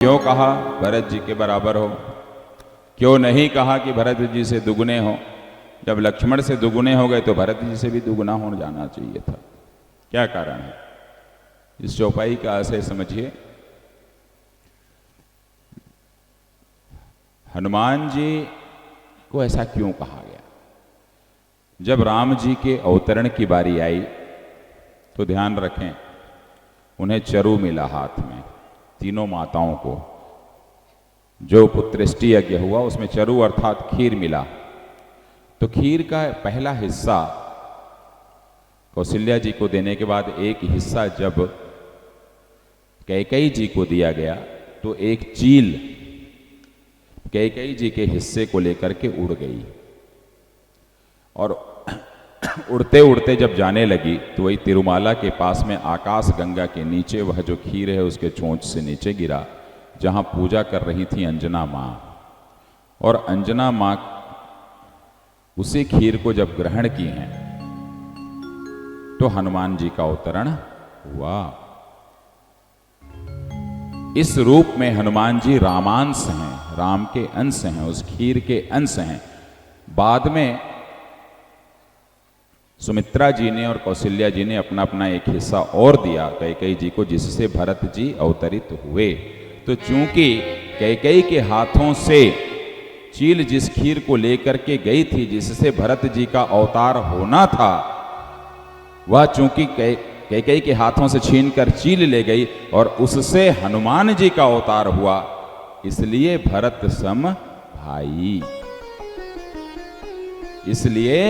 क्यों कहा भरत जी के बराबर हो, क्यों नहीं कहा कि भरत जी से दुगुने हो। जब लक्ष्मण से दुगुने हो गए तो भरत जी से भी दुगुना हो जाना चाहिए था। क्या कारण है? इस चौपाई का आशय समझिए। हनुमान जी को ऐसा क्यों कहा गया? जब राम जी के अवतरण की बारी आई तो ध्यान रखें, उन्हें चरु मिला हाथ में। तीनों माताओं को जो पुत्रेष्टि यज्ञ हुआ उसमें चरु अर्थात खीर मिला। तो खीर का पहला हिस्सा कौशल्या जी को देने के बाद एक हिस्सा जब कैकेयी जी को दिया गया तो एक चील कैकेयी जी के हिस्से को लेकर के उड़ गई और उड़ते उड़ते जब जाने लगी तो वही तिरुमाला के पास में आकाश गंगा के नीचे वह जो खीर है उसके चोंच से नीचे गिरा, जहां पूजा कर रही थी अंजना मां। और अंजना मां उसी खीर को जब ग्रहण की हैं तो हनुमान जी का अवतरण हुआ। इस रूप में हनुमान जी रामांश हैं, राम के अंश हैं, उस खीर के अंश हैं। बाद में सुमित्रा जी ने और कौशल्या जी ने अपना अपना एक हिस्सा और दिया कैकेयी जी को, जिससे भरत जी अवतरित हुए। तो चूंकि कैकेयी के हाथों से चील जिस खीर को लेकर के गई थी जिससे भरत जी का अवतार होना था, वह चूंकि कैकेयी के हाथों से छीनकर चील ले गई और उससे हनुमान जी का अवतार हुआ, इसलिए भरत सम भाई, इसलिए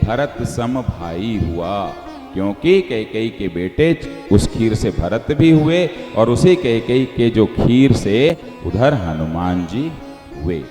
भरत सम भाई हुआ। क्योंकि कैकेयी के बेटे उस खीर से भरत भी हुए और उसी कैकेयी के जो खीर से उधर हनुमान जी हुए।